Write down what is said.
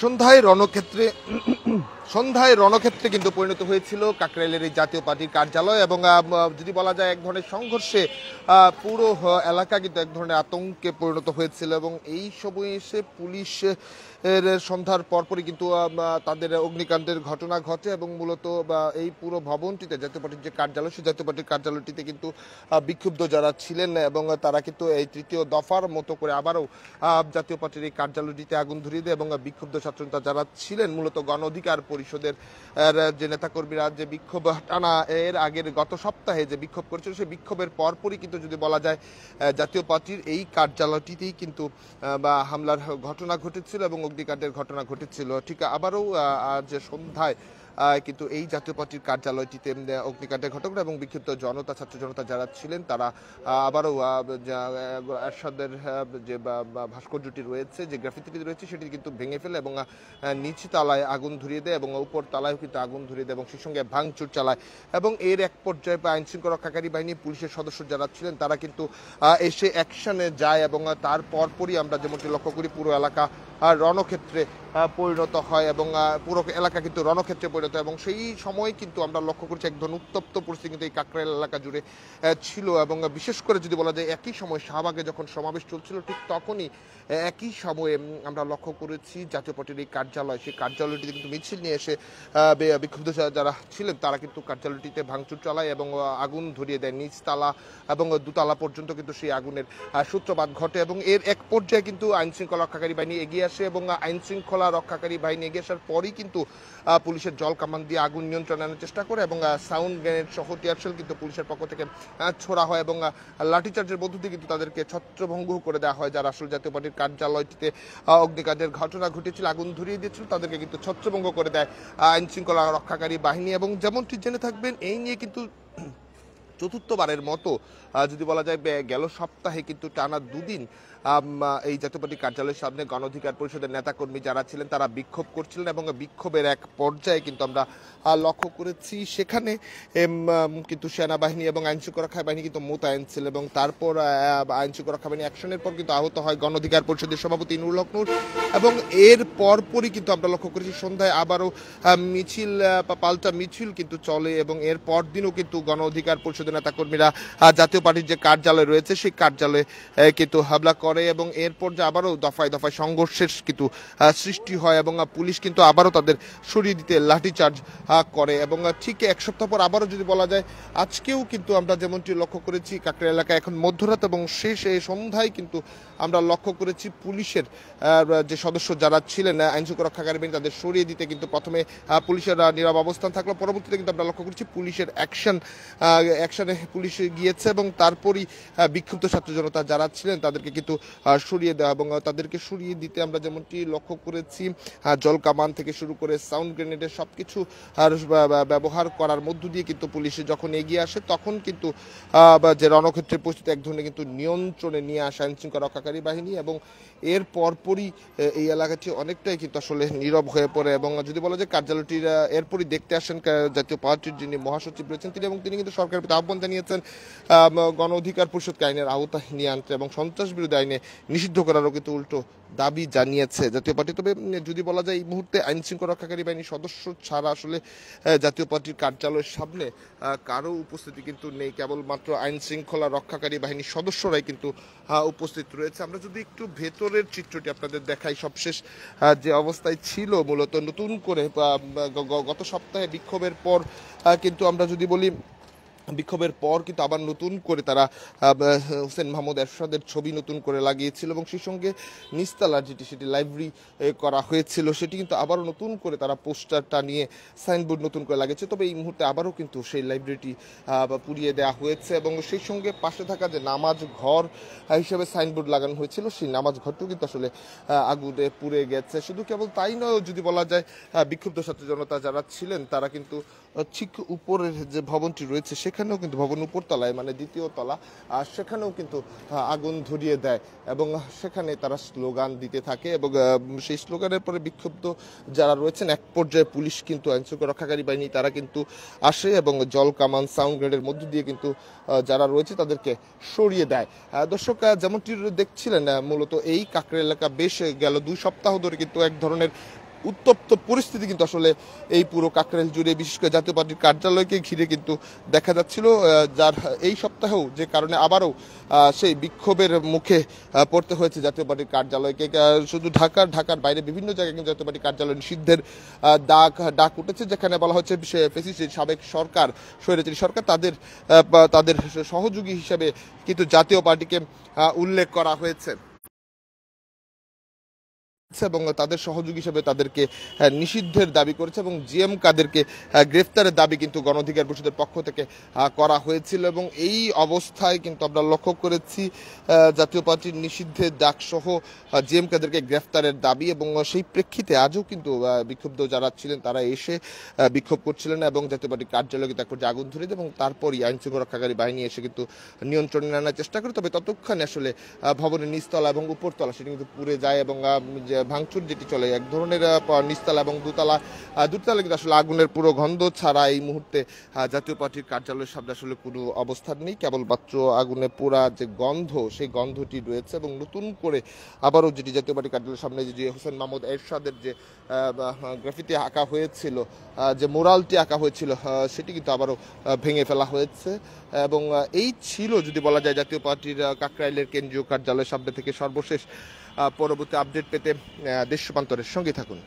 সন্ধ্যায় রণক্ষেত্রে কিন্তু পরিণত হয়েছিল কাকরাইলের এই জাতীয় পার্টির কার্যালয় এবং যদি বলা যায় এক ধরনের সংঘর্ষে পুরো এলাকা কিন্তু এক ধরনের আতঙ্কে পরিণত হয়েছিল এবং এই সময়ে এসে পুলিশ এর সন্ধ্যার পরপরই কিন্তু তাদের অগ্নিকাণ্ডের ঘটনা ঘটে এবং মূলত এই পুরো ভবনটিতে জাতীয় পার্টির যে কার্যালয় সেই জাতীয় পার্টির কার্যালয়টিতে কিন্তু বিক্ষুব্ধ যারা ছিলেন এবং তারা কিন্তু এই তৃতীয় দফার মতো করে আবারও জাতীয় পার্টির এই কার্যালয়টিতে আগুন ধরিয়ে দেয় এবং বিক্ষুব্ধ ছাত্রনেতা যারা ছিলেন মূলত গণ অধিকার পরিষদের যে নেতাকর্মীরা যে বিক্ষোভ টানা এর আগের গত সপ্তাহে যে বিক্ষোভ করেছিল সেই বিক্ষোভের পরপরই কিন্তু যদি বলা যায় জাতীয় পার্টির এই কার্যালয়টিতেই কিন্তু হামলার ঘটনা ঘটেছিল এবং অগ্নিকাণ্ডের ঘটনা ঘটেছিল। ঠিক আবারও আজ সন্ধ্যায় কিন্তু এই জাতীয় পার্টির কার্যালয়টিতে অগ্নিকাণ্ডের ঘটনা এবং বিক্ষিপ্ত জনতা ছাত্র জনতা যারা ছিলেন তারা আবারও এরশাদের যে ভাস্কর্যটি রয়েছে যে গ্রাফিতিটি রয়েছে সেটি কিন্তু ভেঙে ফেলে এবং নিচ তলায় আগুন ধরিয়ে দেয় এবং উপর তলায়ও কিন্তু আগুন ধরিয়ে দেয় এবং সেই সঙ্গে ভাঙচুর চালায় এবং এর এক পর্যায়ে আইনশৃঙ্খলা রক্ষাকারী বাহিনী পুলিশের সদস্য যারা ছিলেন তারা কিন্তু এসে অ্যাকশনে যায় এবং তার পরপরই আমরা যেমনটি লক্ষ্য করি পুরো এলাকা রণক্ষেত্রে পরিণত হয় এবং পুরো এলাকা কিন্তু রণক্ষেত্রে পরিণত এবং সেই সময় কিন্তু আমরা লক্ষ্য করছি এক ধরনের উত্তপ্ত পরিস্থিতি কিন্তু এই কাকরাইল এলাকা জুড়ে ছিল এবং বিশেষ করে যদি বলা যায় একই সময় শাহবাগে যখন সমাবেশ চলছিল ঠিক তখনই একই সময়ে আমরা লক্ষ্য করেছি জাতীয় পার্টির এই কার্যালয় সেই কার্যালয়টিতে কিন্তু মিছিল নিয়ে এসে বিক্ষুব্ধ যারা ছিলেন তারা কিন্তু কার্যালয়টিতে ভাঙচুর চালায় এবং আগুন ধরিয়ে দেয় নিচতলা এবং দোতলা পর্যন্ত কিন্তু সেই আগুনের সূত্রপাত ঘটে এবং এর এক পর্যায়ে কিন্তু আইনশৃঙ্খলা রক্ষাকারী বাহিনী এগিয়ে আসে এবং আইনশৃঙ্খলা রক্ষাকারী বাহিনী এগিয়ে আসার পরই কিন্তু পুলিশের জল কামান দিয়ে আগুন নিয়ন্ত্রণে আনার চেষ্টা করে এবং সাউন্ড গ্রেনেড সহ টিয়ারশেল কিন্তু পুলিশের পক্ষ থেকে ছোড়া হয় এবং লাঠিচার্জের মধ্য দিয়ে কিন্তু তাদেরকে ছত্রভঙ্গ করে দেওয়া হয় যারা আসলে জাতীয় পার্টির কার্যালয়টিতে অগ্নিকাণ্ডের ঘটনা ঘটেছিল আগুন ধরিয়ে দিয়েছিল তাদেরকে কিন্তু ছত্রভঙ্গ করে দেয় আইনশৃঙ্খলা রক্ষাকারী বাহিনী এবং যেমনটি জেনে থাকবেন এই নিয়ে কিন্তু চতুর্থবারের মতো যদি বলা যায় গেল সপ্তাহে কিন্তু টানা দুদিন এই জাতীয় পার্টির কার্যালয়ের সামনে গণ অধিকার পরিষদের নেতাকর্মী যারা ছিলেন তারা বিক্ষোভ করছিলেন এবং বিক্ষোভের এক পর্যায়ে কিন্তু আমরা লক্ষ্য করেছি সেখানে কিন্তু সেনাবাহিনী এবং আইনশৃঙ্খলা রক্ষা বাহিনী কিন্তু মোতায়েন ছিল এবং তারপর আইনশৃঙ্খলা রক্ষা বাহিনী অ্যাকশনের পর কিন্তু আহত হয় গণ অধিকার পরিষদের সভাপতি নুরুল হক নূর এবং এর পরপরই কিন্তু আমরা লক্ষ্য করেছি সন্ধ্যায় আবারও মিছিল পাল্টা মিছিল কিন্তু চলে এবং এর পরদিনও কিন্তু গণ অধিকার পরিষদের নেতাকর্মীরা জাতীয় পার্টির যে কার্যালয় রয়েছে সেই কার্যালয়ে কিন্তু হামলা করে এবং এরপর যে আবারও দফায় দফায় সংঘর্ষের কিন্তু সৃষ্টি হয় এবং পুলিশ কিন্তু আবারও তাদের সরিয়ে দিতে লাঠিচার্জ করে এবং ঠিক এক সপ্তাহ পর আবারও যদি বলা যায় আজকেও কিন্তু আমরা যেমনটি লক্ষ্য করেছি কাকরাইল এলাকায় এখন মধ্যরাত এবং শেষ সন্ধ্যায় কিন্তু আমরা লক্ষ্য করেছি পুলিশের যে সদস্য যারা ছিলেন আইনশৃঙ্খলা রক্ষাকারী বাহিনী তাদের সরিয়ে দিতে কিন্তু প্রথমে পুলিশের নীরব অবস্থান থাকলো পরবর্তীতে কিন্তু আমরা লক্ষ্য করেছি পুলিশের অ্যাকশনে পুলিশ গিয়েছে এবং তারপরই বিক্ষুব্ধ ছাত্র জনতা যারা ছিলেন তাদেরকে কিন্তু সরিয়ে দেওয়া এবং তাদেরকে সরিয়ে দিতে আমরা যেমনটি লক্ষ্য করেছি জল কামান থেকে শুরু করে সাউন্ড গ্রেনেডের সবকিছু ব্যবহার করার মধ্য দিয়ে কিন্তু পুলিশ যখন এগিয়ে আসে তখন কিন্তু যে রণক্ষেত্রের পরিস্থিতি এক ধরনের কিন্তু নিয়ন্ত্রণে নিয়ে আসে আইনশৃঙ্খলা রক্ষাকারী বাহিনী এবং এর পরপরই এই এলাকাটি অনেকটাই কিন্তু আসলে নীরব হয়ে পড়ে এবং যদি বলা যায় কার্যালয়টির এরপরই দেখতে আসেন জাতীয় পার্টির যিনি মহাসচিব রয়েছেন তিনি এবং তিনি কিন্তু সরকারের প্রতি আহ্বান জানিয়েছেন গণ অধিকার পরিষদকে আইনের আওতায় নিয়ে আনতে এবং সন্ত্রাস বিরোধী আইনে নিষিদ্ধ করারও কিন্তু উল্টো দাবি জানিয়েছে জাতীয় পার্টি। তবে যদি বলা যায় এই মুহূর্তে আইনশৃঙ্খলা রক্ষাকারী বাহিনীর সদস্য ছাড়া আসলে জাতীয় পার্টির কার্যালয়ের সামনে কারো উপস্থিতি কিন্তু নেই, কেবলমাত্র আইনশৃঙ্খলা রক্ষাকারী বাহিনীর সদস্যরাই কিন্তু উপস্থিত রয়েছে। আমরা যদি একটু ভেতরের চিত্রটি আপনাদের দেখাই সবশেষ যে অবস্থায় ছিল মূলত নতুন করে গত সপ্তাহে বিক্ষোভের পর কিন্তু আমরা যদি বলি বিক্ষোভের পর কিন্তু আবার নতুন করে তারা হোসেন মাহমুদ এরশাদের ছবি নতুন করে লাগিয়েছিল এবং সেই সঙ্গে নিচতলার সেটি লাইব্রেরি করা হয়েছিল সেটি কিন্তু আবারও নতুন করে তারা পোস্টারটা নিয়ে সাইনবোর্ড নতুন করে লাগিয়েছে। তবে এই মুহূর্তে আবারও কিন্তু সেই লাইব্রেরিটি পুড়িয়ে দেওয়া হয়েছে এবং সেই সঙ্গে পাশে থাকা যে নামাজ ঘর হিসেবে সাইনবোর্ড লাগানো হয়েছিল সেই নামাজ ঘরটিও কিন্তু আসলে আগুনে পুড়ে গেছে। শুধু কেবল তাই নয়, যদি বলা যায় বিক্ষুব্ধ ছাত্র জনতা যারা ছিলেন তারা কিন্তু ঠিক উপরের যে ভবনটি রয়েছে সেখানেও কিন্তু ভবন উপরতলায় মানে দ্বিতীয় তলা সেখানেও কিন্তু আগুন ধরিয়ে দেয় এবং সেখানে তারা স্লোগান দিতে থাকে এবং সেই স্লোগানের পরে বিক্ষুব্ধ যারা রয়েছেন এক পর্যায়ে পুলিশ কিন্তু আইনশৃঙ্খলা রক্ষাকারী বাহিনী তারা কিন্তু আসে এবং জল কামান সাউন্ড গ্রেনেডের মধ্য দিয়ে কিন্তু যারা রয়েছে তাদেরকে সরিয়ে দেয়। দর্শক যেমনটি দেখছিলেন মূলত এই কাকরাইল এলাকা বেশ গেল 2 সপ্তাহ ধরে কিন্তু এক ধরনের উত্তপ্ত পরিস্থিতি কিন্তু আসলে এই পুরো কাকরাইল জুড়ে বিশেষ করে জাতীয় পার্টির কার্যালয়কে ঘিরে কিন্তু দেখা যাচ্ছিল, যার এই সপ্তাহেও যে কারণে আবারও সেই বিক্ষোভের মুখে পড়তে হয়েছে জাতীয় পার্টির কার্যালয়কে। শুধু ঢাকার বাইরে বিভিন্ন জায়গায় কিন্তু জাতীয় পার্টির কার্যালয় নিষিদ্ধের ডাক উঠেছে, যেখানে বলা হচ্ছে ফ্যাসিস্টের সাবেক সরকার, স্বৈরাচারী সরকার, তাদের সহযোগী হিসেবে কিন্তু জাতীয় পার্টিকে উল্লেখ করা হয়েছে এবং তাদের সহযোগী হিসেবে তাদেরকে নিষিদ্ধের দাবি করেছে এবং জিএম কাদেরকে গ্রেফতারের দাবি কিন্তু গণ অধিকার পরিষদের পক্ষ থেকে করা হয়েছিল। এবং এই অবস্থায় কিন্তু আমরা লক্ষ্য করেছি জাতীয় পার্টির নিষিদ্ধের ডাকসহ জিএম কাদেরকে গ্রেফতারের দাবি, এবং সেই প্রেক্ষিতে আজও কিন্তু বিক্ষুব্ধ যারা ছিলেন তারা এসে বিক্ষোভ করছিলেন এবং জাতীয় পার্টির কার্যালয়ে কিন্তু এক পর্যায়ে আগুন ধরে দেয় এবং তারপরই আইনশৃঙ্খলা রক্ষাকারী বাহিনী এসে কিন্তু নিয়ন্ত্রণে আনার চেষ্টা করে। তবে ততক্ষণে আসলে ভবনের নিচতলা এবং উপরতলা সেটি কিন্তু পুড়ে যায় এবং ভাঙচুর যেটি চলে এক ধরনের নিচতলা এবং দোতলা কিন্তু আসলে আগুনের পুরো গন্ধ ছাড়া এই মুহূর্তে জাতীয় পার্টির কার্যালয়ের সামনে আসলে কোনো অবস্থান নেই, কেবলমাত্র আগুনে পোড়া যে গন্ধ সেই গন্ধটি রয়েছে। এবং নতুন করে আবারও যেটি জাতীয় পার্টির কার্যালয়ের সামনে যে হোসেন মাহমুদ এরশাদের যে গ্রাফিতি আঁকা হয়েছিল, যে মোরালটি আঁকা হয়েছিল, সেটি কিন্তু আবারও ভেঙে ফেলা হয়েছে। এবং এই ছিল যদি বলা যায় জাতীয় পার্টির কাকরাইলের কেন্দ্রীয় কার্যালয়ের সামনে থেকে সর্বশেষ। পরবর্তী আপডেট পেতে দেশ রূপান্তরের সঙ্গে থাকুন।